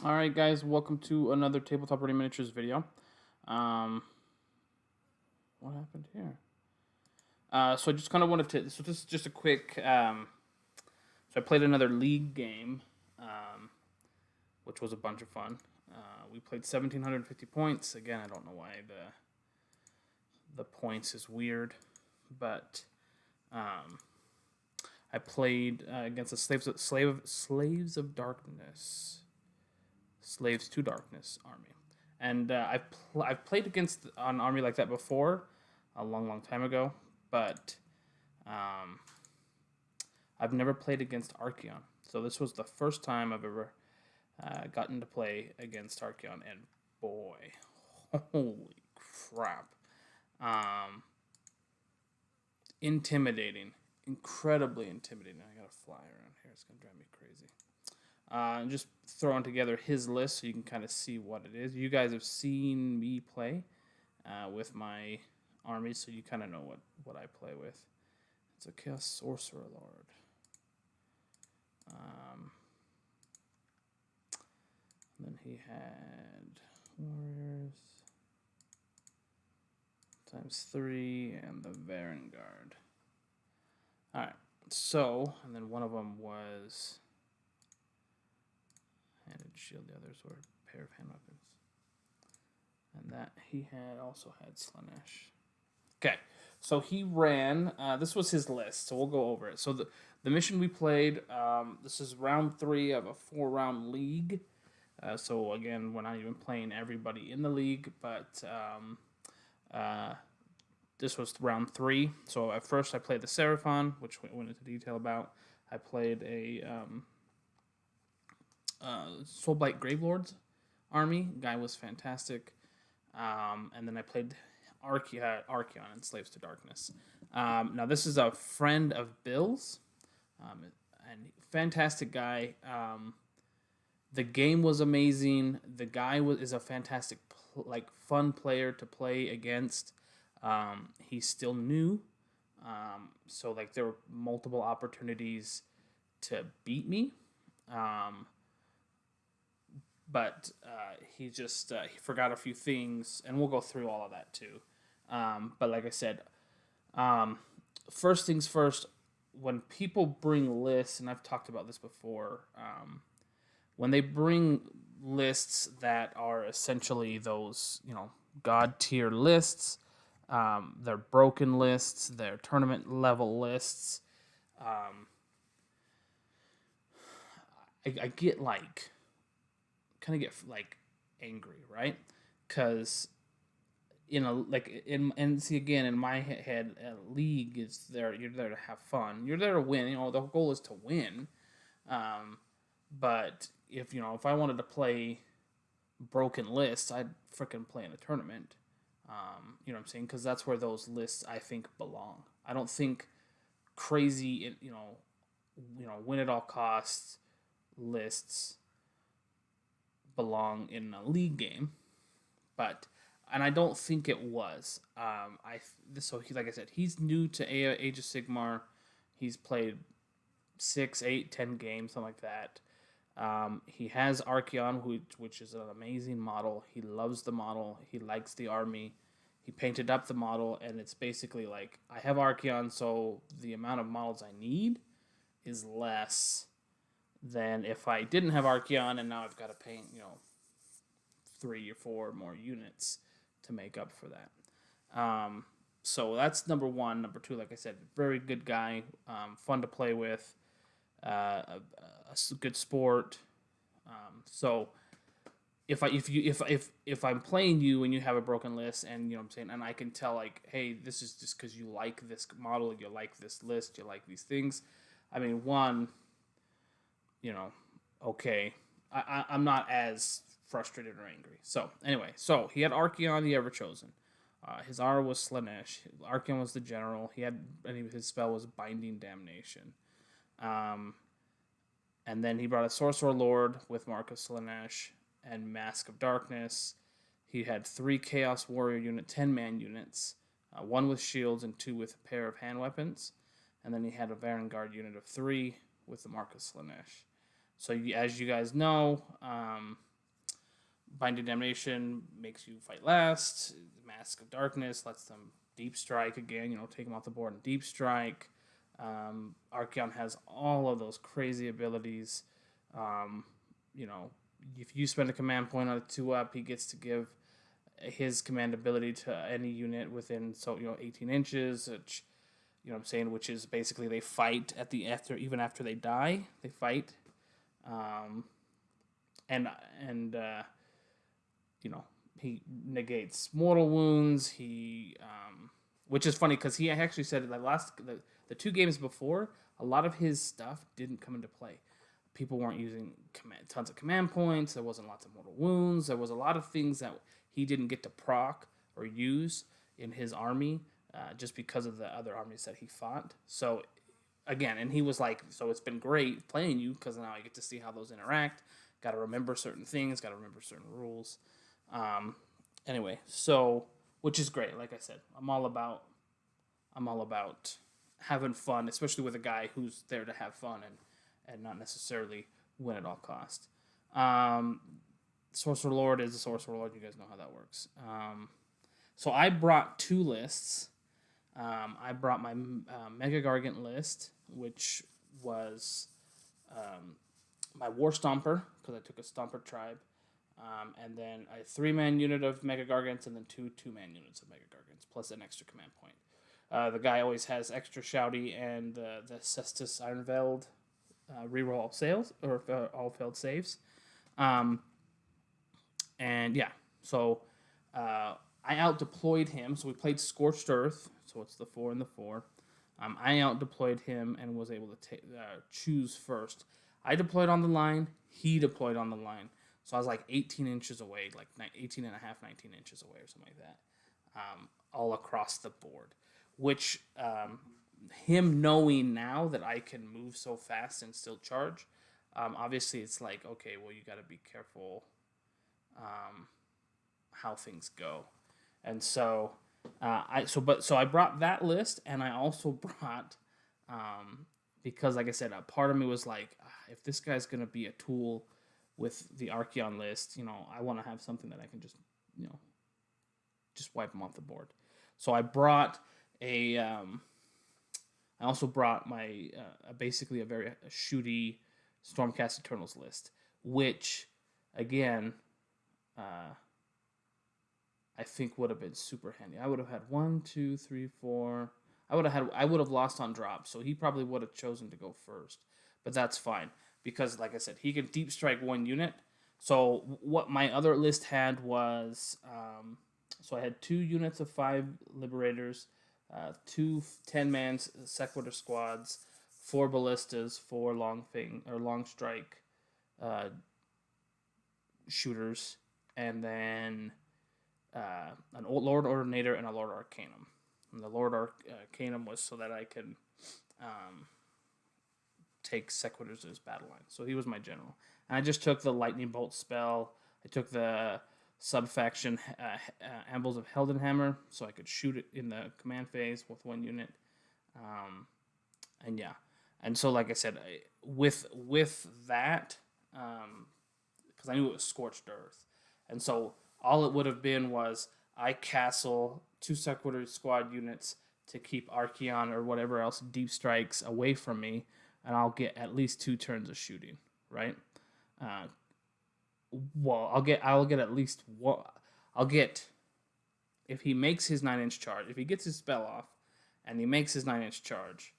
Alright guys, welcome to another Tabletop Ready Miniatures video. What happened here? So I just kind of wanted to, so this is just a quick, so I played another league game, which was a bunch of fun. We played 1,750 points. Again, I don't know why the points is weird, but I played against the Slaves of Darkness. Slaves to Darkness army, and I've played against an army like that before, a long time ago, but um, I've never played against Archaon. So this was the first time I've ever gotten to play against Archaon, and boy, holy crap, um, intimidating, incredibly intimidating. I gotta fly around here; it's gonna drive me crazy. Just throwing together his list so you can kind of see what it is. You guys have seen me play with my armies, so you kind of know what I play with. It's a Chaos Sorcerer Lord. Then he had Warriors ×3 and the Varangard. Alright, so, and then one of them was handed shield, the others were a pair of hand weapons. And that he also had Slanesh. Okay, so he ran. This was his list, so we'll go over it. So the mission we played. This is round 3 of a 4-round league. So again, we're not even playing everybody in the league, but this was round 3. So at first I played the Seraphon, which we went into detail about. I played a Soulblight Gravelords army. Guy was fantastic. And then I played Archaon and Slaves to Darkness. Now this is a friend of Bill's, and fantastic guy. The game was amazing. The guy is a fantastic, fun player to play against. He's still new, so there were multiple opportunities to beat me. But he just he forgot a few things, and we'll go through all of that too. But like I said, first things first. When people bring lists, and I've talked about this before, when they bring lists that are essentially those god tier lists, they're broken lists, they're tournament level lists. I get kind of get angry, right? Because and see again in my head, a league is there. You're there to have fun. You're there to win. The goal is to win. But if I wanted to play broken lists, I'd freaking play in a tournament. You know what I'm saying? Because that's where those lists I think belong. I don't think crazy, win at all costs lists belong in a league game, and I don't think it was. Like I said, he's new to Age of Sigmar. He's played 6, 8, 10 games, something like that. He has Archaon, which is an amazing model. He loves the model. He likes the army. He painted up the model, and it's basically I have Archaon, so the amount of models I need is less than if I didn't have Archaon, and now I've got to paint 3 or 4 more units to make up for that. So that's number 1. Number 2, like I said, very good guy, fun to play with, a good sport. So if I'm playing you and you have a broken list, and I'm saying, and I can tell hey, this is just because you like this model, you like this list, you like these things. I mean, one, okay, I'm not as frustrated or angry. So anyway, so he had Archaon, the Everchosen. His R was Slanesh. Archaon was the general. His spell was Binding Damnation. And then he brought a Sorcerer Lord with Mark of Slanesh and Mask of Darkness. He had 3 Chaos Warrior 10-man units, 1 with shields and 2 with a pair of hand weapons. And then he had a Varangard unit of 3 with the Mark of Slanesh. So as you guys know, Binding Damnation makes you fight last. Mask of Darkness lets them deep strike again. Take them off the board and deep strike. Archaon has all of those crazy abilities. If you spend a command point on a 2-up, he gets to give his command ability to any unit within 18 inches, which which is basically they fight even after they die, they fight. He negates mortal wounds. Which is funny because he actually said the 2 games before, a lot of his stuff didn't come into play. People weren't using tons of command points. There wasn't lots of mortal wounds. There was a lot of things that he didn't get to proc or use in his army just because of the other armies that he fought. So, again, and he was like, so it's been great playing you because now I get to see how those interact. Got to remember certain things. Got to remember certain rules. Anyway, so, which is great. Like I said, I'm all about having fun, especially with a guy who's there to have fun and not necessarily win at all cost. Sorcerer Lord is a Sorcerer Lord. You guys know how that works. So I brought 2 lists. I brought my Mega Gargant list, which was my War Stomper, because I took a Stomper tribe. And then a 3-man unit of Mega Gargants, and then 2 2-man units of Mega Gargants, plus an extra command point. The guy always has extra Shouty and the Cestus Ironveld reroll all sales or all failed saves. And yeah, so I out-deployed him. So we played Scorched Earth, so it's the 4 and the 4. I out-deployed him and was able to choose first. I deployed on the line. He deployed on the line. So I was like 18 inches away, like 18 and a half, 19 inches away or something like that, all across the board. Which, him knowing now that I can move so fast and still charge, obviously it's like, okay, well, you got to be careful how things go. And so, I brought that list, and I also brought, because like I said, a part of me was like, if this guy's going to be a tool with the Archaon list, I want to have something that I can just wipe him off the board. So I brought I also brought my basically a very shooty Stormcast Eternals list, which again, I think would have been super handy. I would have had 1, 2, 3, 4. I would have lost on drop, so he probably would have chosen to go first, but that's fine. Because, like I said, he can deep strike 1 unit. So what my other list had was, so I had 2 units of 5 Liberators, 2 10-man Sequitur squads, 4 Ballistas, 4 long strike shooters, and then an old Lord Ordinator and a Lord Arcanum. And the Lord Arcanum was so that I could take Sequiturs as battle line. So he was my general. And I just took the Lightning Bolt spell. I took the sub-faction Ambles of Heldenhammer, so I could shoot it in the command phase with 1 unit. And yeah. And so, like I said, with that, because I knew it was Scorched Earth. And so all it would have been was I castle 2 Sequitur squad units to keep Archaon or whatever else deep strikes away from me, and I'll get at least 2 turns of shooting, right? I'll get at least one. I'll get, if he makes his 9-inch charge, if he gets his spell off, and he makes his 9-inch charge,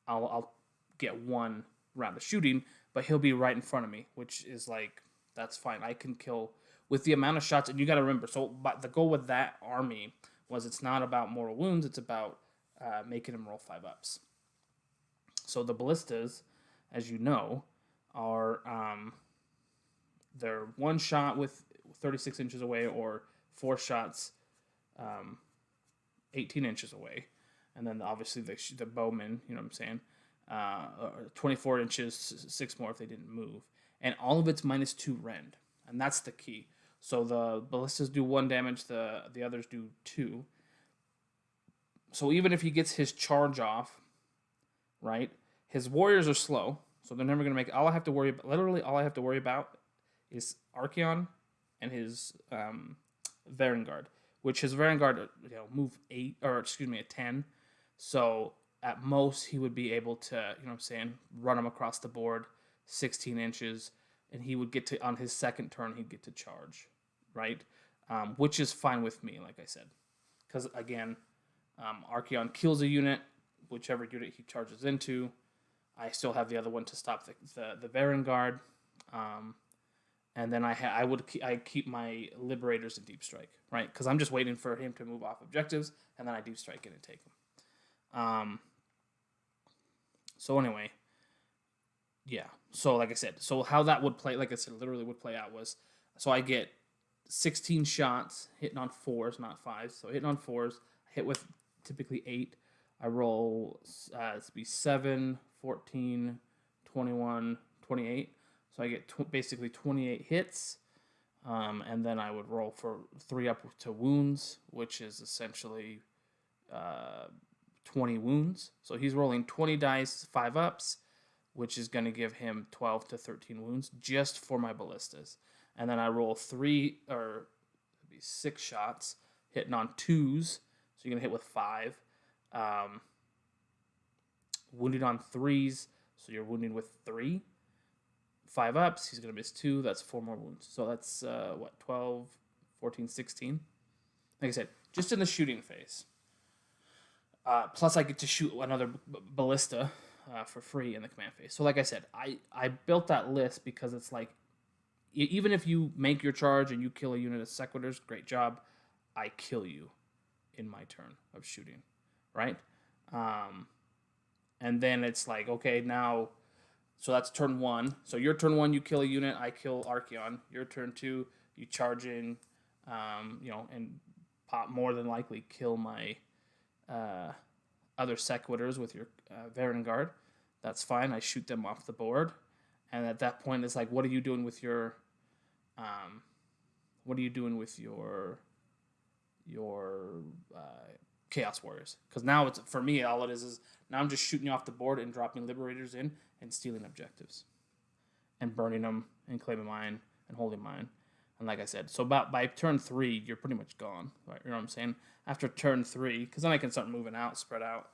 I'll get 1 round of shooting, but he'll be right in front of me, which is like, that's fine. I can kill with the amount of shots, and you got to remember. So, but the goal with that army was it's not about mortal wounds; it's about making him roll 5-ups. So the ballistas, as you know, are they're 1 shot with 36 inches away, or 4 shots 18 inches away, and then obviously the bowmen, you know what I'm saying, 24 inches, 6 more if they didn't move, and all of it's -2 rend, and that's the key. So the ballistas do 1 damage, the others do 2. So even if he gets his charge off, right, his warriors are slow, So they're never going to make it. All I have to worry about, literally all I have to worry about is Archaon and his Varangard, which his Varangard, move 8, or excuse me, a 10. So at most he would be able to, run him across the board 16 inches, and he would get to, on his second turn, he'd get to charge, right? Which is fine with me, like I said. Because, again, Archaon kills a unit, whichever unit he charges into. I still have the other one to stop the Varangard. And then I keep my Liberators in Deep Strike, right? Because I'm just waiting for him to move off objectives, and then I Deep Strike in and take him. So anyway, yeah. So like I said, so how that would play, like I said, literally would play out was, so I get 16 shots hitting on 4s, not 5s. So hitting on 4s, I hit with typically 8. I roll it's be 7, 14, 21, 28. So I get basically 28 hits. And then I would roll for 3 up to wounds, which is essentially 20 wounds. So he's rolling 20 dice, 5 ups, which is going to give him 12 to 13 wounds just for my ballistas. And then I roll 3 or 6 shots, hitting on 2s. So you're going to hit with 5. Wounded on 3s, so you're wounding with 3. 5 ups, he's going to miss 2. That's 4 more wounds. So that's, 12, 14, 16. Like I said, just in the shooting phase. Plus, I get to shoot another ballista for free in the command phase. So like I said, I built that list because it's like, even if you make your charge and you kill a unit of Sequitors, great job. I kill you in my turn of shooting, right? And then it's like, okay, now, so that's turn 1. So your turn 1, you kill a unit, I kill Archaon. Your turn 2, you charge in, and pop, more than likely kill my other Sequitors with your Varangard. That's fine. I shoot them off the board. And at that point, it's like, what are you doing with your Chaos Warriors? Because now it's, for me, all it is now I'm just shooting you off the board and dropping Liberators in and stealing objectives and burning them and claiming mine and holding mine. And like I said, so about by turn 3, you're pretty much gone. Right? You know what I'm saying? After turn 3, because then I can start moving out, spread out,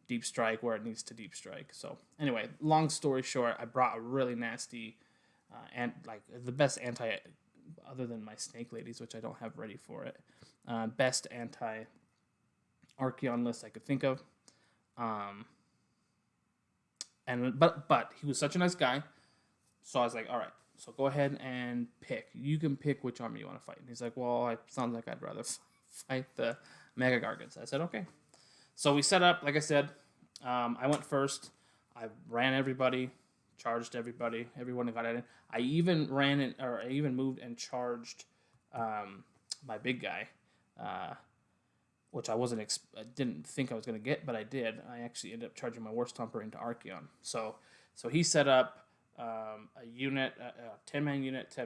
deep strike where it needs to deep strike. So anyway, long story short, I brought a really nasty, and like the best anti, other than my Snake Ladies, which I don't have ready for it, best anti Archaon list I could think of. But he was such a nice guy, so I was like, all right, so go ahead and pick. You can pick which army you want to fight. And he's like, well, it sounds like I'd rather fight the Mega Gargants. I said, okay. So we set up, like I said, I went first. I ran everybody, charged everybody, everyone got in. I even moved and charged my big guy, which I didn't think I was going to get, but I did. I actually ended up charging my War Stomper into Archaon. So he set up a unit, a 10-man unit,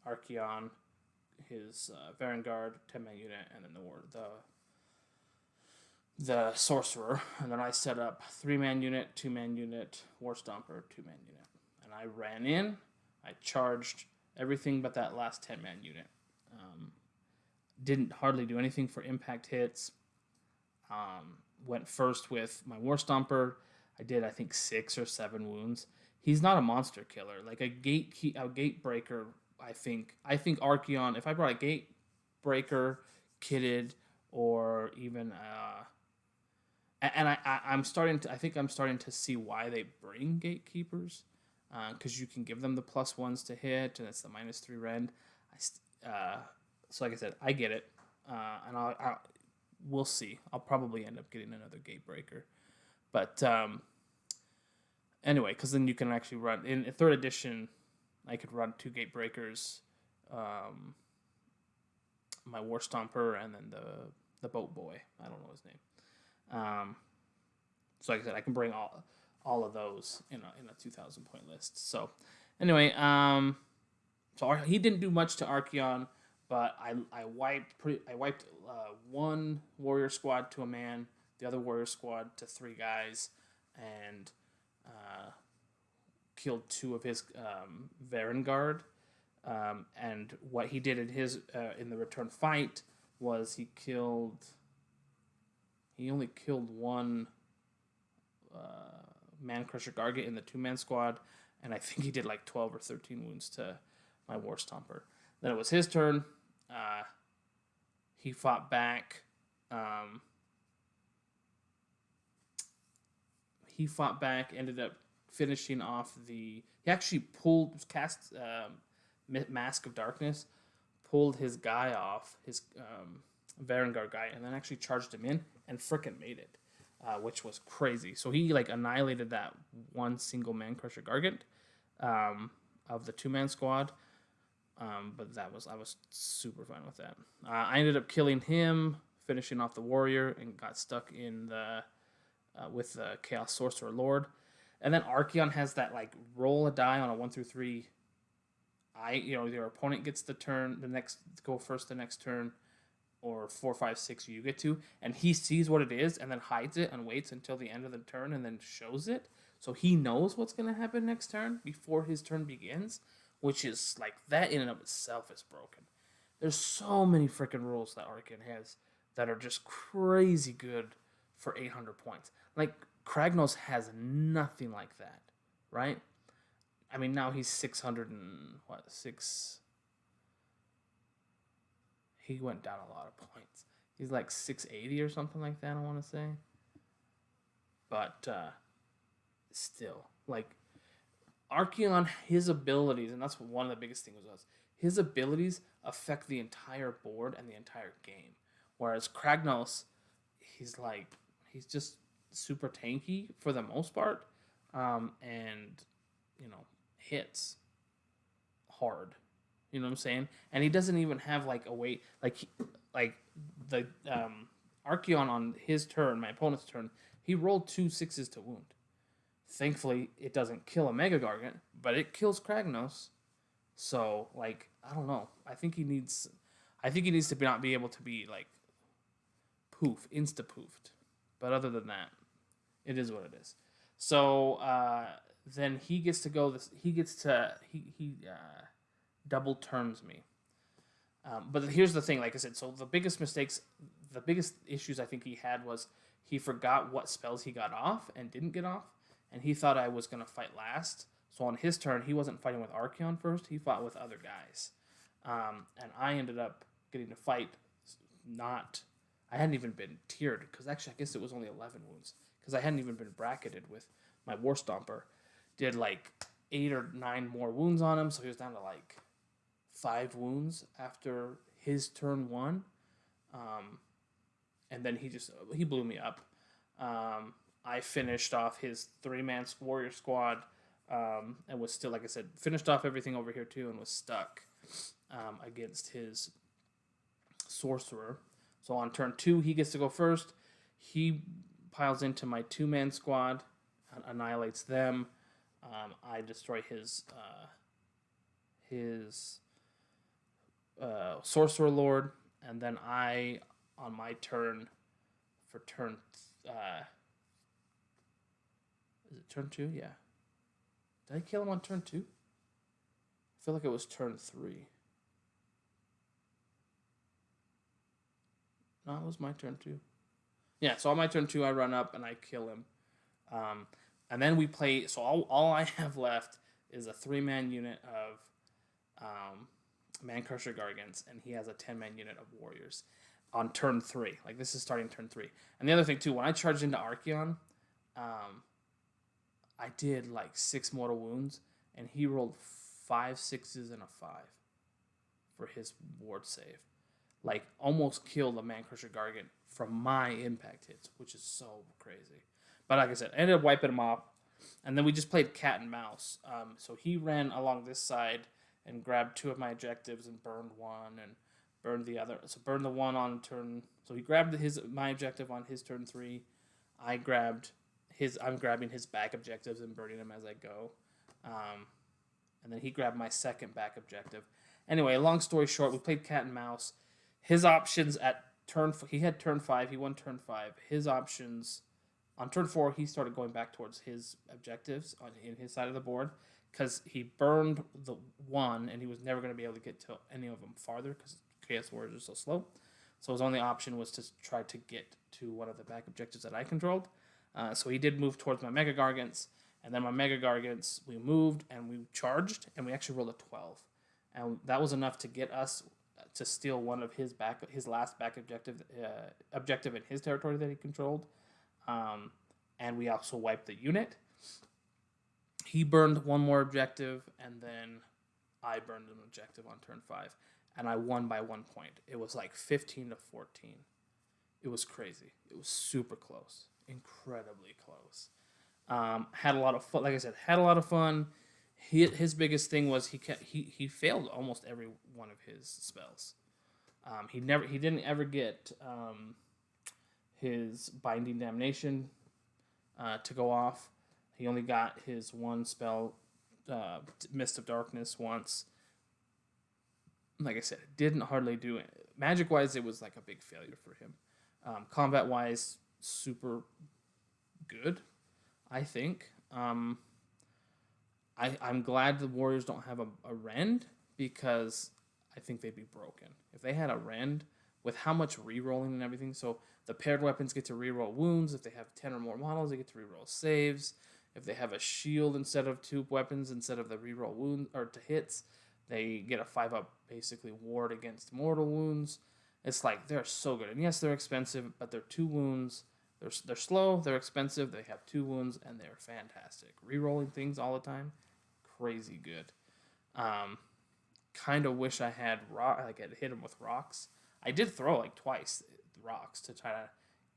Archaon, his Varangard, 10-man unit, and then the Sorcerer. And then I set up 3-man unit, 2-man unit, War Stomper, 2-man unit. And I ran in, I charged everything but that last 10-man unit. Didn't hardly do anything for impact hits. Went first with my War Stomper. I did, I think, 6 or 7 wounds. He's not a monster killer. Like a gate breaker, I think Archaon, if I brought a gate breaker kitted, or even I'm starting to see why they bring gatekeepers, because you can give them the +1s to hit, and it's the -3 rend. So like I said, I get it, and we'll see. I'll probably end up getting another gate breaker, but anyway, because then you can actually run in 3rd edition. I could run 2 gate breakers, my War Stomper, and then the Boat Boy. I don't know his name. So like I said, I can bring all of those in a 2,000 point list. So anyway, so he didn't do much to Archaon. But I wiped one warrior squad to a man, the other warrior squad to 3 guys, and killed 2 of his Varengard. And what he did in his in the return fight was he only killed 1 Man Crusher Gargant in the 2-man squad, and I think he did like 12 or 13 wounds to my War Stomper. Then it was his turn. He fought back. Ended up finishing off the... He actually cast Mask of Darkness, pulled his guy off, his Varengard guy, and then actually charged him in and frickin' made it, which was crazy. So he like annihilated that 1 single Man Crusher Gargant of the 2-man squad. But I was super fine with that. I ended up killing him, finishing off the warrior, and got stuck in the with the Chaos Sorcerer Lord. And then Archaon has that like roll a die on a 1 through 3. Your opponent gets the next turn, or 4, 5, 6 you get to, and he sees what it is and then hides it and waits until the end of the turn and then shows it. So he knows what's gonna happen next turn before his turn begins, which is like that in and of itself is broken. There's so many freaking rules that Archaon has that are just crazy good for 800 points. Like Kragnos has nothing like that, right? I mean, now he's 600 He went down a lot of points. He's like 680 or something like that, I want to say. But still, like Archaon, his abilities, and that's one of the biggest things was, his abilities affect the entire board and the entire game. Whereas Kragnos, he's just super tanky for the most part, and hits hard. You know what I'm saying? And he doesn't even have like a weight like the Archaon on his turn, my opponent's turn. He rolled 2 6s to wound. Thankfully, it doesn't kill a Mega Gargant, but it kills Kragnos. So, like, I don't know. I think he needs to not be able to be like insta-poofed. But other than that, it is what it is. So then he gets to go. He double turns me. But here's the thing. Like I said, so the biggest issues I think he had was he forgot what spells he got off and didn't get off, and he thought I was gonna fight last. So on his turn, he wasn't fighting with Archaon first. He fought with other guys, and I ended up getting to fight. I hadn't even been tiered because actually I guess it was only 11 wounds because I hadn't even been bracketed with my War Stomper. Did like 8 or 9 more wounds on him, so he was down to like 5 wounds after his turn 1. And then he blew me up. I finished off his 3-man warrior squad, and was still, like I said, finished off everything over here too, and was stuck against his sorcerer. So on turn 2, he gets to go first. He piles into my 2-man squad, annihilates them. I destroy his sorcerer lord, and then I, on my turn, for turn, is it turn 2? Yeah. Did I kill him on turn 2? I feel like it was turn 3. No, it was my turn 2. Yeah, so on my turn 2, I run up and I kill him. And then we play, so all I have left is a 3-man unit of Man Crusher Gargants, and he has a 10-man unit of warriors on turn 3. Like, this is starting turn 3. And the other thing, too, when I charged into Archaon, I did, like, 6 mortal wounds, and he rolled 5 6s and a 5 for his ward save. Like, almost killed the Man Crusher Gargant from my impact hits, which is so crazy. But like I said, I ended up wiping him off, and then we just played cat and mouse. So he ran along this side and grabbed 2 of my objectives and burned one and burned the other. So burned the one on turn. So he grabbed my objective on his turn 3. I'm grabbing his back objectives and burning them as I go. And then he grabbed my second back objective. Anyway, long story short, we played cat and mouse. His options at he had turn 5. He won turn 5. His options On turn 4, he started going back towards his objectives in his side of the board because he burned the 1, and he was never going to be able to get to any of them farther because Chaos Warriors are so slow. So his only option was to try to get to one of the back objectives that I controlled. So he did move towards my Mega Gargants, and then my Mega Gargants, we moved and we charged, and we actually rolled a 12. And that was enough to get us to steal one of his last back objective in his territory that he controlled. And we also wiped the unit. He burned one more objective, and then I burned an objective on turn 5. And I won by 1 point. It was like 15 to 14. It was crazy. It was super close. Incredibly close. Had a lot of fun. Like I said, had a lot of fun. His biggest thing was he failed almost every one of his spells. He didn't ever get his Binding Damnation to go off. He only got his one spell, Mist of Darkness, once. Like I said, it didn't hardly do it. Magic-wise, it was like a big failure for him. Combat-wise, super good, I think. I'm glad the Warriors don't have a Rend, because I think they'd be broken. If they had a Rend, with how much re-rolling and everything, so the paired weapons get to re-roll wounds. If they have 10 or more models, they get to re-roll saves. If they have a shield instead of 2 weapons, instead of the re-roll wound or to hits, they get a 5-up basically ward against mortal wounds. It's like, they're so good. And yes, they're expensive, but they're 2 wounds. They're slow, they're expensive, they have 2 wounds, and they're fantastic. Re-rolling things all the time, crazy good. Kind of wish I had I'd hit them with rocks. I did throw like twice rocks to try to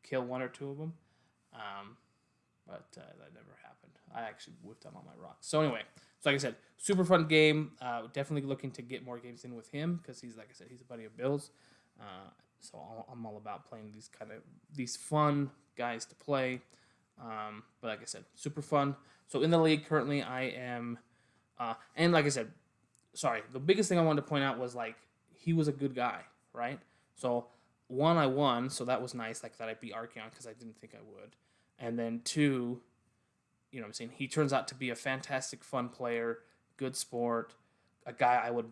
kill 1 or 2 of them, but that never happened. I actually whipped out all my rocks. So anyway, like I said, super fun game. Definitely looking to get more games in with him because he's, like I said, he's a buddy of Bill's. So I'm all about playing these fun guys to play. But like I said, super fun. So in the league currently, I am, and like I said, sorry, the biggest thing I wanted to point out was like he was a good guy, right? So 1, I won, so that was nice. Like that I beat Archaon because I didn't think I would, and then 2, you know what I'm saying, he turns out to be a fantastic, fun player, good sport, a guy I would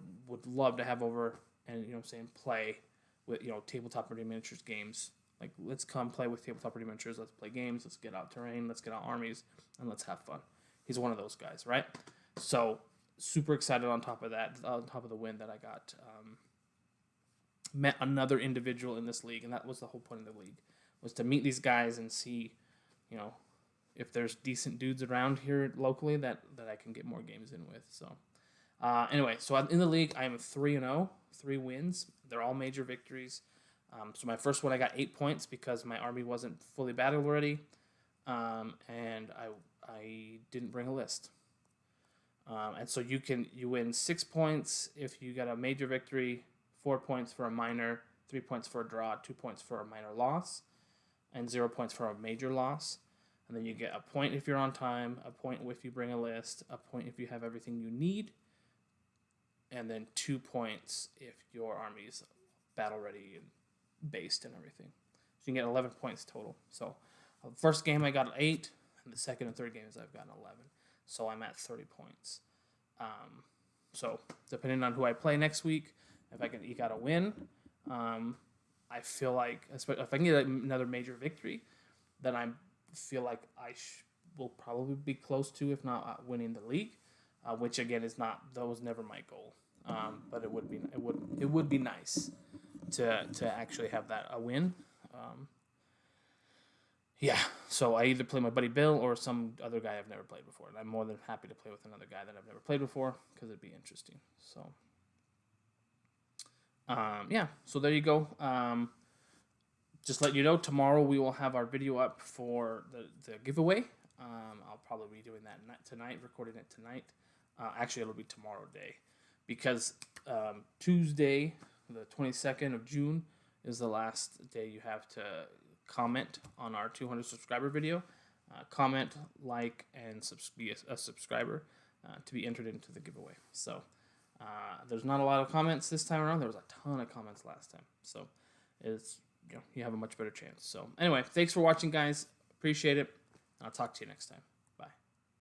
love to have over and, you know what I'm saying, play with, you know, tabletop Ready Miniatures games. Like, let's come play with tabletop Ready Miniatures, let's play games, let's get out terrain, let's get out armies, and let's have fun. He's one of those guys, right? So, super excited on top of that, on top of the win that I got. Met another individual in this league, and that was the whole point of the league, was to meet these guys and see, you know, if there's decent dudes around here locally that I can get more games in with. So, anyway, so in the league, I am 3-0, 3 wins. They're all major victories. So my first one, I got 8 points because my army wasn't fully battled already, and I didn't bring a list. And so you win 6 points if you got a major victory, 4 points for a minor, 3 points for a draw, 2 points for a minor loss, and 0 points for a major loss. And then you get a point if you're on time, a point if you bring a list, a point if you have everything you need, and then 2 points if your army's battle ready and based and everything. So you can get 11 points total. So the first game I got 8, and the second and third games I've gotten 11. So I'm at 30 points. So depending on who I play next week, if I can eke out a win, I feel like if I can get another major victory, then I feel like I will probably be close to, if not winning the league, which again that was never my goal. But it would be nice to actually have that a win. Yeah, so I either play my buddy Bill or some other guy I've never played before, and I'm more than happy to play with another guy that I've never played before because it'd be interesting. So, yeah, so there you go. Just let you know, tomorrow we will have our video up for the giveaway. I'll probably be doing that tonight, recording it tonight. Actually, it'll be tomorrow day, because Tuesday, the 22nd of June, is the last day you have to comment on our 200 subscriber video. Comment, like, and be a subscriber to be entered into the giveaway. So there's not a lot of comments this time around. There was a ton of comments last time. So you have a much better chance. So anyway, thanks for watching, guys. Appreciate it. I'll talk to you next time.